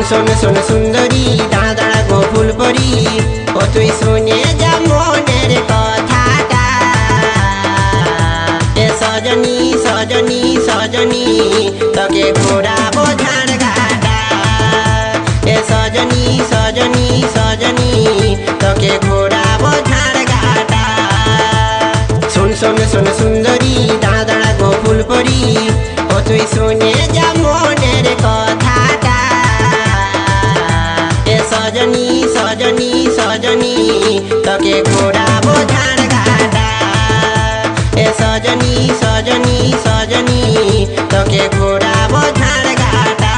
শোন শোন সুন্দরী দাঁড়া দাঁড়া গো ফুলপরি ও তুই শুনে যা মনের কথাটা এ সজনী সজনী সজনী তোকে ঘোরাবো ঝাড় ঘাটা এ সজনী সজনী সজনী তোকে ঘোরাবো ঝাড় ঘাটা শোন শোন শোন সুন্দরী দাঁড়া দাঁড়া গো ফুলপরি ও তুই শুনে যা মনের কথাটা এ সজনী সজনী সজনী তোকে ঘোরাবো ঝাড় ঘাটা এ সজনী সজনী সজনী তোকে ঘোরাবো ঝাড় ঘাটা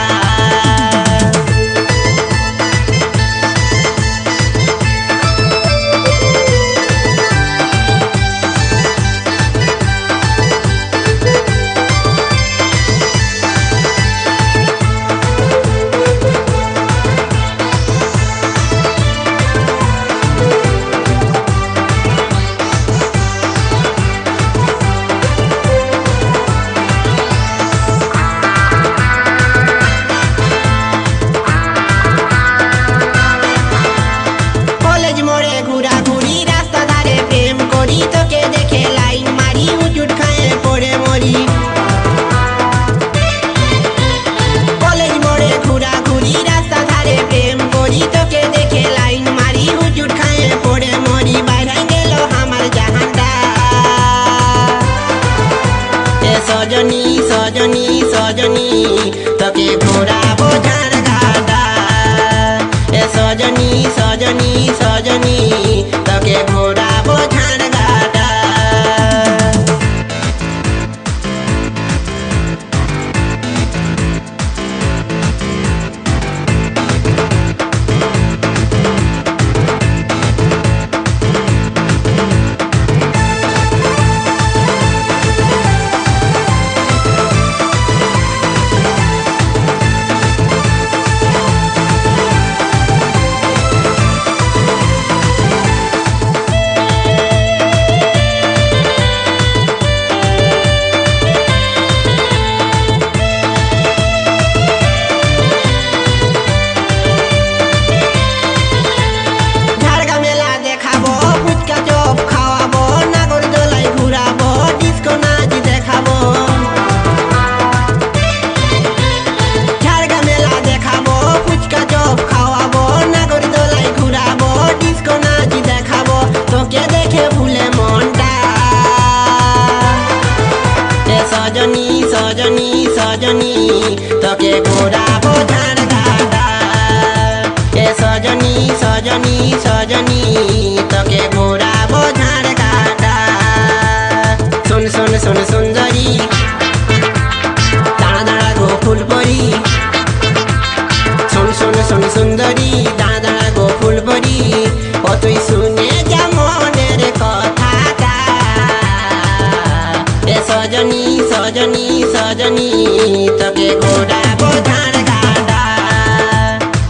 সজনী সজনী সজনী তোকে ঘোরাবো ঝাড় ঘাটা এ সজনী সজনী সজনী তোকে ঘোরাবো ঝাড় ঘাটা সজনী সজনী সজনী তোকে ঘোরাবো ঝাড় ঘাটা এ সজনী সজনী সজনী তোকে ঘোরাবো ঝাড় ঘাটা শোন শোন শোন সুন্দরী দাঁড়া দাঁড়া গো ফুলপরি শোন শোন শোন সুন্দরী দাঁড়া দাঁড়া গো ফুলপরি ও তুই শুনে যা মনের কথাটা এ সজনী সজনী সজনী তোকে ঘোরাবো ঝাড় ঘাটা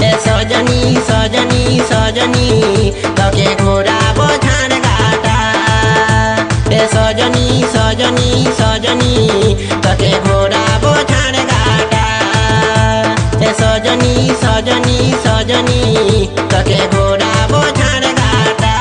এ সজনী সজনী সজনী তোকে ঘোরাবো ঝাড় ঘাটা এ সজনী সজনী সজনী তোকে ঘোরাবো ঝাড় ঘাটা এ সজনী সজনী সজনী তোকে ঘোরাবো ঝাড় ঘাটা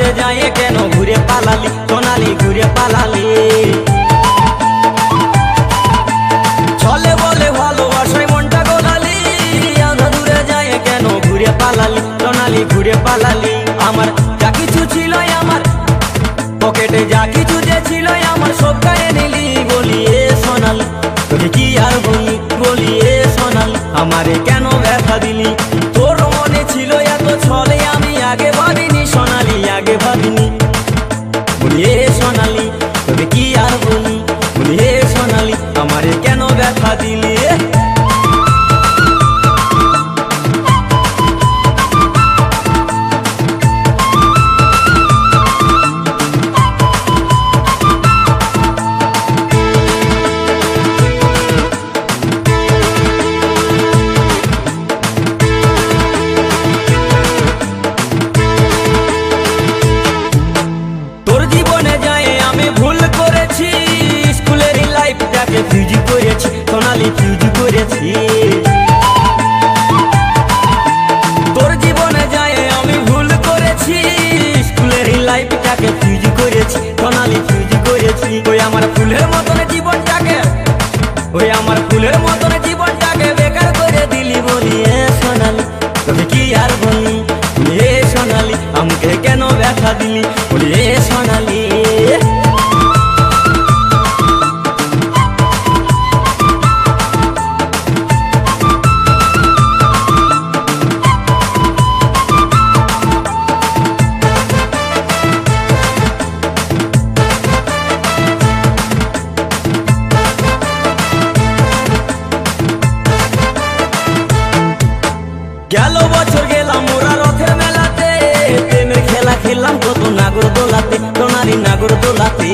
দূরে যায় কেন ঘুরে পালালি সোনালি ঘুরে পালালি চলে বলে ভালোবাসায় মনটা গোলালি আধা দূরে যায় কেন ঘুরে পালালি সোনালি ঘুরে পালালি আমার যা কিছু ছিল আমার পকেটে যা কিছু যে ছিল আমার সব গায়ে নিলি বলিয়ে সোনালি তোকে কি আর বলিয়ে সোনালি আমারে কেন ব্যথা দিলি তোর মনে ছিল এত ছলে আমি আগে ভাবিনি সোনালি আগে ভাবিনি বলিয়ে সোনালি তোকে কি আর বলিয়ে সোনালি আমারে কেন ব্যথা দিলি ফিউজ করেছি সোনালি ফিউজ করেছি তোর জীবনে যায় আমি ভুল করেছি স্কুলের লাইফটাকে ফিউজ করেছি সোনালি ফিউজ করেছি ওই আমার ফুলের মতন জীবনটাকে বেকার করে দিলি বলিয়ে সোনালি তবে কি আর বলি বলিয়ে সোনালি আমাকে কেন ব্যথা দিলি বলিয়ে সোনালি গেল বছর গেলাম মোরা রথের মেলাতে প্রেমের খেলা খেললাম কত নাগর দোলাতে সোনালি নাগর দোলাতে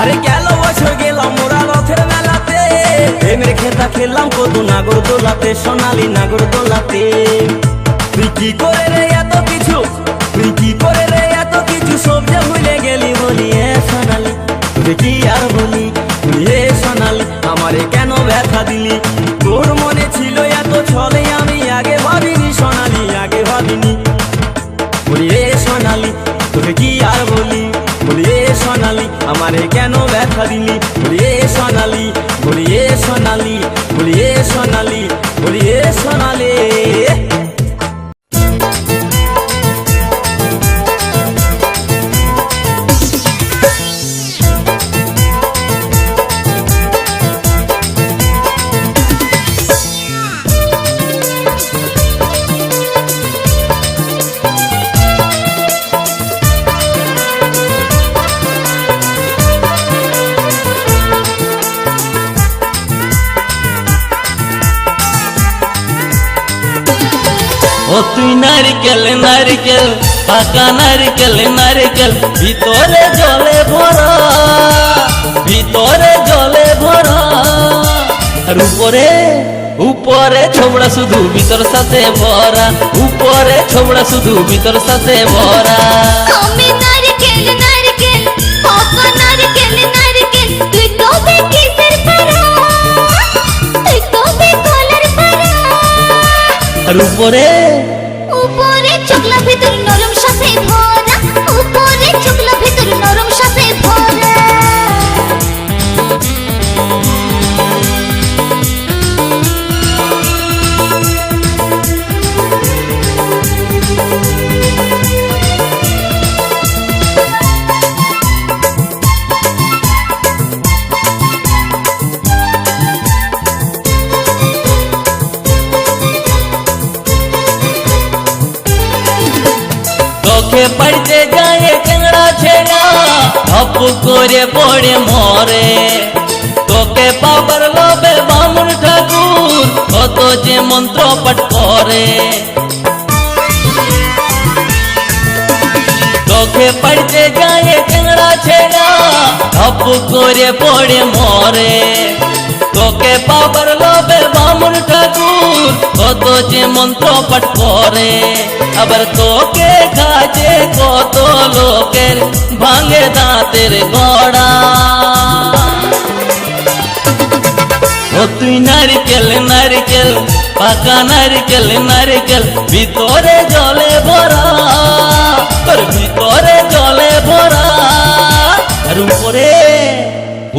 আরে গেল বছর গেলাম মোরা রথের মেলাতে প্রেমের খেলা খেললাম কত নাগর দোলাতে সোনালি নাগর দোলাতে তুই কি করে রে এত কিছু সব যে ভুলে গেলি বলিয়ে সোনালি তুই কি আর বলি বলিয়ে সোনালি আমারে কেন ব্যথা দিলি তোর মনে ছিল এত ছলে আমি আগে ভাবিনি সোনালি আগে ভাবিনি বলিয়ে সোনালি তোকে কি আর বলিয়ে সোনালি আমারে কেন ব্যথা দিলি বলিয়ে সোনালি বলিয়ে সোনালি বলিয়ে সোনালি বলিয়ে সোনালি ও তুই নারকেল নারকেল পাকা নারকেল নারকেল ভিতরে জলে ভরা আর উপরে ছোবড়া শুধু ভিতর সাথে ভরা উপরে ছোবড়া শুধু ভিতর সাথে ভরা আমি নারকেল নারকেল পাকা নারকেল নারকেল তুই তবে কিসের পারা তুই তবে কলার পারা আর উপরে চোখলা ভিতর নরম সাথে ভরা উপরে চোখলা ভিতর নরম সাথে ভরা চোখে পড়তে যায় টেংরা ছেড়া ধপ করে পড়ে মরে তোকে পাবার লোভে বামুন ঠাকুর কত যে মন্ত্র পাঠ করে চোখে পড়তে যায় টেংরা ছেড়া ধপ করে পড়ে মরে তোকে পাবার লোভে বামুন ঠাকুর কত যে মন্ত্র পাঠ করে আবার তোকে কাছে কত লোকের ভাঙে দাঁতের গড়া ও তুই নারকেল নারকেল পাকা নারকেল নারকেল ভিতরে জলে ভরা, তোর ভিতরে জলে ভরা। আর উপরে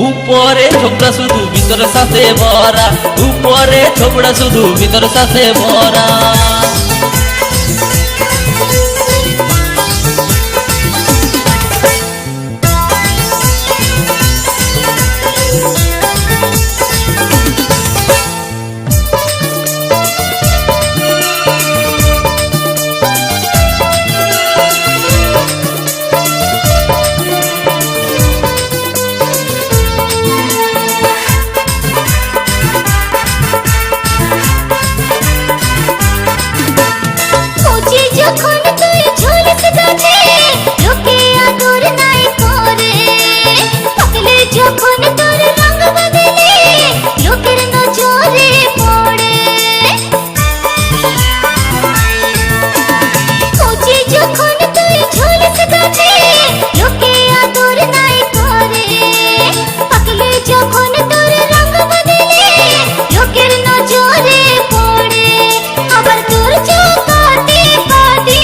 উপরে ছোকরা শুধু ভিতরে সাথে ভরা, উপরে ছোকরা শুধু ভিতরে সাথে ভরা। কচি যখন তুই ঝুলিস গাছে, লোকে আদর নাই করে। পাকলে যখন তোর রং বদলে, লোকের নজরে পড়ে। কচি যখন তুই ঝুলিস গাছে, লোকে আদর নাই করে। পাকলে যখন তোর রং বদলে, লোকের নজরে পড়ে। আবার তোর চৌকাতে বাদে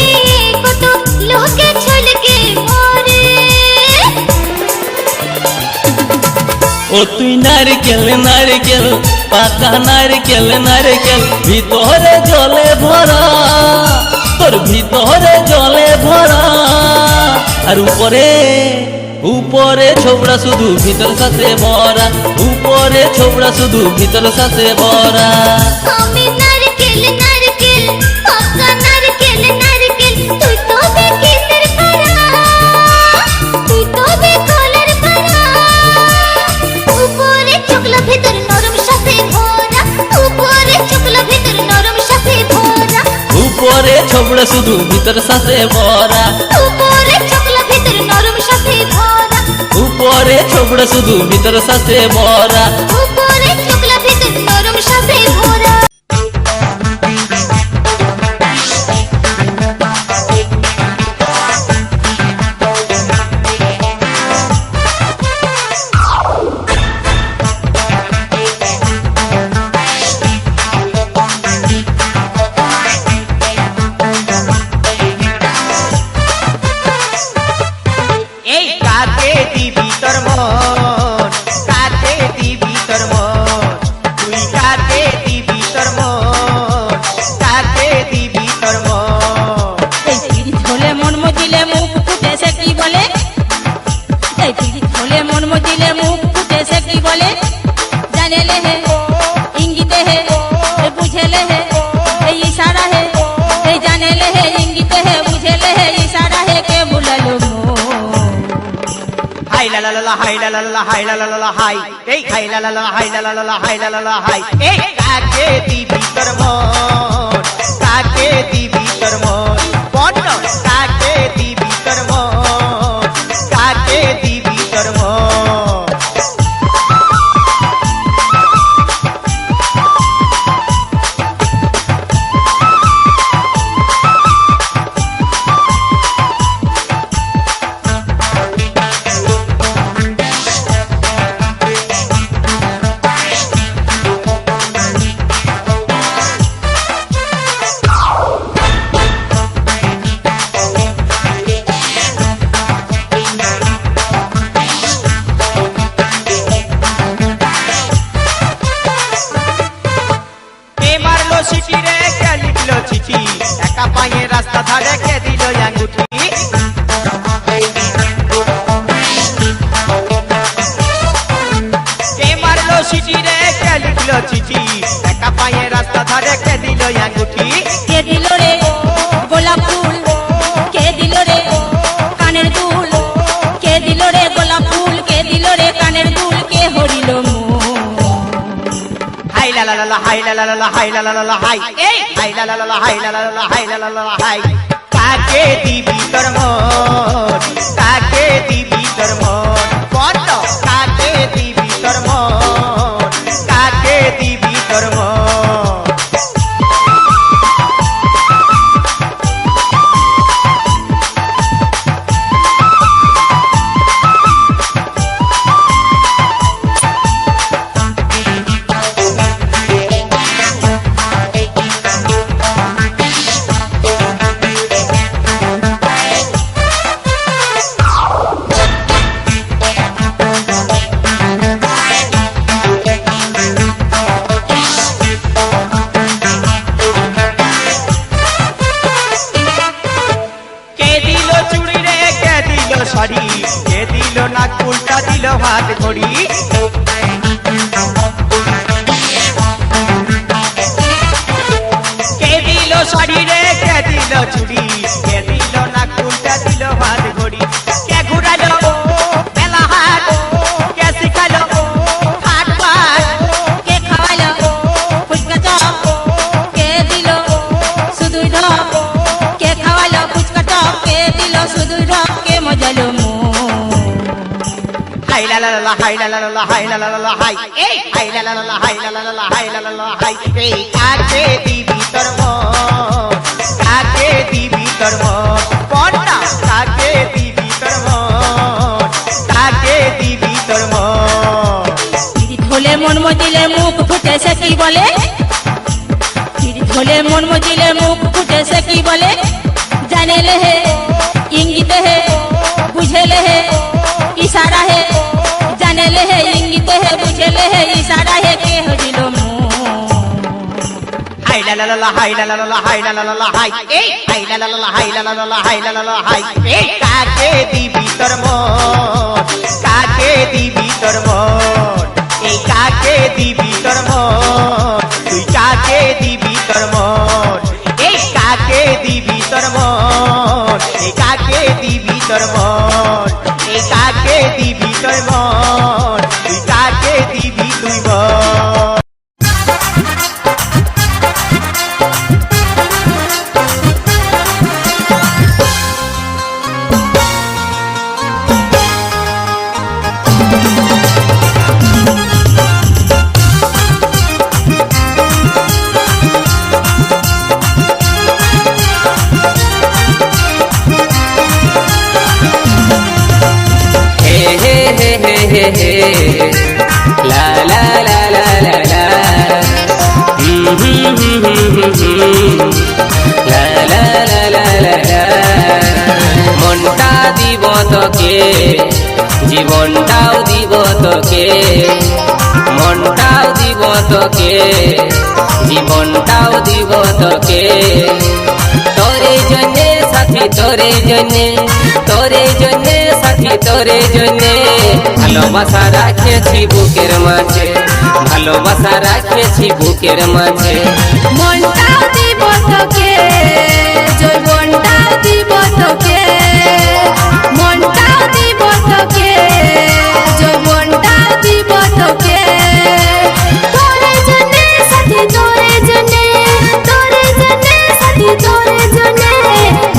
কত লোকে ছলকে মরে। ও তুই নারকেল নারকেল পাকা নারকেল নারকেল ভিতরে জলে ভরা, তোর ভিতরে জলে ভরা। আর উপরে উপরে ছোবড়া শুধু ভিতর সাথে ভরা, উপরে ছোবড়া শুধু ভিতর সাথে ভরা। আমি নারকেল নারকেল পাকা নারকেল নারকেল, তুই তো বেকেলের পারা, তুই তো বেকলের পারা। উপরে চোখলা ভিতর নরম সাথে ভরা, উপরে চোখলা ভিতর নরম সাথে ভরা। উপরে ছোবড়া শুধু ভিতর সাথে ভরা, উপরে চোখলা ভিতর নরম সাথে ভরা। উপরে ছোবড়া শুধু ভিতর সাথে ভরা। উপরে চোখলা ভিতর নরম সাথে ভরা। এই কাকে দিবি তোর মন, কাকে দিবি তোর মন, তুই কাকে দিবি তোর মন, কাকে দিবি তোর মন। এই পিড়িত হলে মন মজিলে মুখ ফুটে সে কি বলে, এই পিড়িত হলে মন মজিলে মুখ ফুটে সে কি বলে। জানেলে হে ইঙ্গিতে হে বুঝেলে হে এই ইশারা হে, এই জানেলে হে ইঙ্গিতে হে বুঝেলে হে ইশারা হে, কে বুলালো হাই লা লা লা লা, হাই লা লা লা লা, হাই লা লা লা লা, হাই এই হাই লা লা লা লা, হাই লা লা লা লা, হাই লা লা লা, হাই। এই কাকে দিবি তোর মন, কাকে দিবি তোর মন, বল কাকে দিবি তোর মন, কাকে দিবি তোর মন। সিটি রে কে লিখলো চিঠি, একা পায়ে রাস্তা ধারে কে দিল আঙ্গুঠি। কে মারলো সিটি রে কে লিখলো চিঠি, একা পায়ে রাস্তা ধারে কে দিল আঙ্গুঠি। কে দিল রে গোলাপ ফুল, কে দিল রে কানের দুল, কে দিল রে গোলাপ ফুল, কে দিল রে কানের দুল, কে হরিল হাই লা লা লা লা, হাই লা লা লা লা, হাই লা লা লা লা, হাই এই হাই লা লা লা লা, হাই লা লা লা লা, হাই লা লা লা লা, হাই। কাকে দিবি তোর মন, কাকে দিবি তোর মন, বল কাকে দিবি তোর মন, কাকে দিবি তোর মন। শাড়ি, কে দিল নাক উল্টা দিল হাত ঘড়ি। কে দিল শাড়ি রে, কে দিল চুড়ি, কে দিল নাক উল্টা দিল হাত ঘড়ি। কে ঘুরালো মেলা হাট, কে শিখালো হাট বাট। কে খাওয়ালো ফুচকা চপ, কে দিল শুধুই ঢপ। কে খাওয়ালো ফুচকা চপ, কে দিল শুধুই ঢপ। কে মজালো মন। হাই লা লা লা হাই লা লা লা হাই লা লা লা হাই, এই হাই লা লা লা হাই লা লা লা হাই লা লা লা হাই। এই কাকে দিবি তোর মন, কাকে দিবি তোর মন, বলনা কাকে দিবি তোর মন, কাকে দিবি তোর মন। পিড়িত হলে মন মজিলে মুখ ফুটে সে কি বলে? পিড়িত হলে মন মজিলে মুখ ফুটে সে কি বলে? জানে ले है इंगित है, बुझे ले है इशारा है। जाने ले है इंगित है, बुझे ले है इशारा है। के हो दिलो मो হাই লা লা লা হাই লা লা লা হাই লা লা লা হাই, এই হাই লা লা লা হাই লা লা লা হাই লা লা লা হাই। এই কাকে দিবি তোর মন, কাকে দিবি তোর মন, এই কাকে দিবি তোর মন, তুই কাকে দিবি তোর মন। এই কাকে দিবি তোর মন, এই কাকে দিবি তোর মন, এই কাকে দিবি তোর মন, তুই কাকে দিবি তুই মন। La la la la la la. La la la la la la. মনটা দিব তোকে, জীবনটাও দিব তোকে, মনটাও দিব তোকে, জীবনটাও দিব তোকে। তোরে জন্যে সাথী, তোরে জন্যে, তোরে জন্যে সাথী, তোরে জন্যে ভালোবাসা রাখেছি বুকের মাঝে, ভালোবাসা রাখেছি বুকের মাঝে। মনটাও দিব তোকে, যৌবনটাও দিব তোকে, মনটাও দিব তোকে, যৌবনটাও দিব তোকে। তোরে জন্যে সাথী, তোরে জন্যে, তোরে জন্যে সাথী, তোরে জন্যে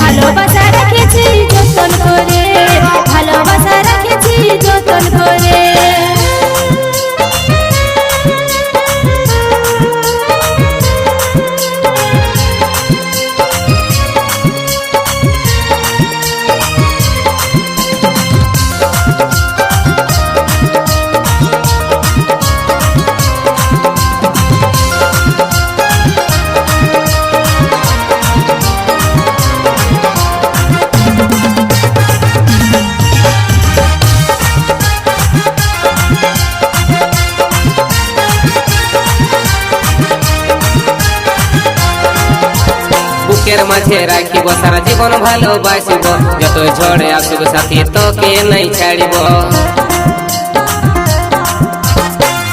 ভালোবাসা রাখেছি যতন করে, ভালোবাসা রাখেছি যতন করে। বুকের মাঝে রাখিব সারা জীবন ভালোবাসিব, যত ঝড়ে আসুক সাথী তোকে নাই ছাড়িব।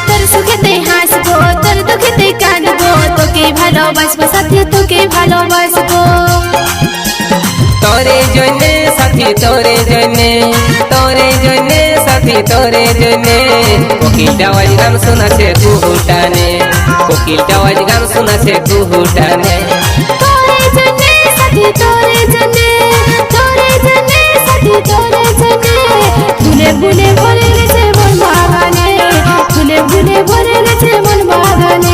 তোর সুখেতে হাসবো, তোর দুঃখেতে কাঁদবো, তোকে ভালোবাসবো সাথী, তোকে ভালোবাসবো। তোরে জন্যে সাথী, তোরে জন্যে, তোরে জন্যে সাথী, তোরে জন্যে কোকিলটা আওয়াজ গান শোনাছে কুহুটানে, কোকিলটা আওয়াজ গান শোনাছে কুহুটানে। তোরে জন্যে সাথী, তোরে জন্যে, তোরে জন্যে সাথী, তোরে জন্যে ফুলে ফুলে ভরে গেছে মন বাগানে, ফুলে ফুলে ভরে গেছে মন বাগানে।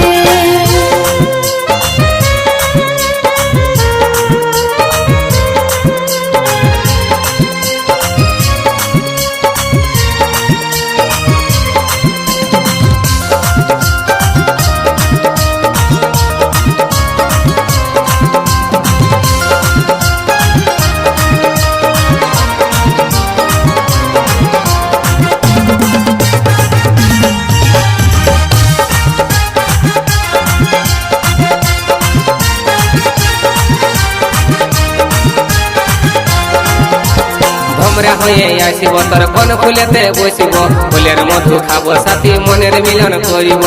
হয়ে আসিব তোর কোন ফুলেতে বসিব ফুলের মধু খাব সাথী মনের মিলন করিব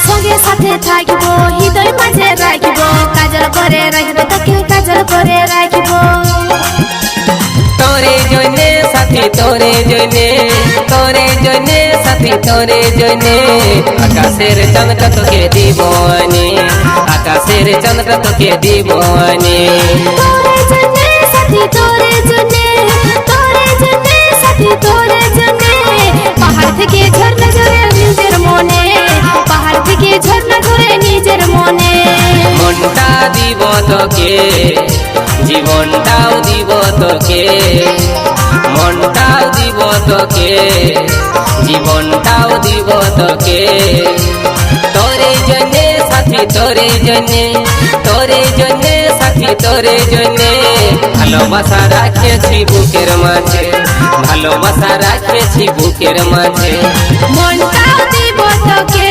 সঙ্গে সাথে থাকিব হৃদয় মাঝে রাখিব কাজল করে রাখিব তোকে কাজল করে রাখিব তোরে জন্যে সাথী তোরে জন্যে সাথী তোরে জন্যে আকাশের চাঁদটা তোকে দিবনে আকাশের চাঁদটা তোকে দিবনে তোরে জন্যে সাথী তোরে জন্যে সাথী তোরে জন্যে পাহাড় থেকে ঝর্ণা ঝরে নিজের মনে পাহাড় থেকে ঝর্ণা ঝরে নিজের মনে মনটা দিব তোকে জীবনটাও দিব তোকে মনটাও দিব তোকে জীবনটাও দিব তোকে তোরে জন্যে সাথী তোরে জন্যে সাথী তোরে জন্যে ভালোবাসা রাখেছি বুকের মাঝে ভালোবাসা রাখেছি বুকের মাঝে মনটাও দিব তোকে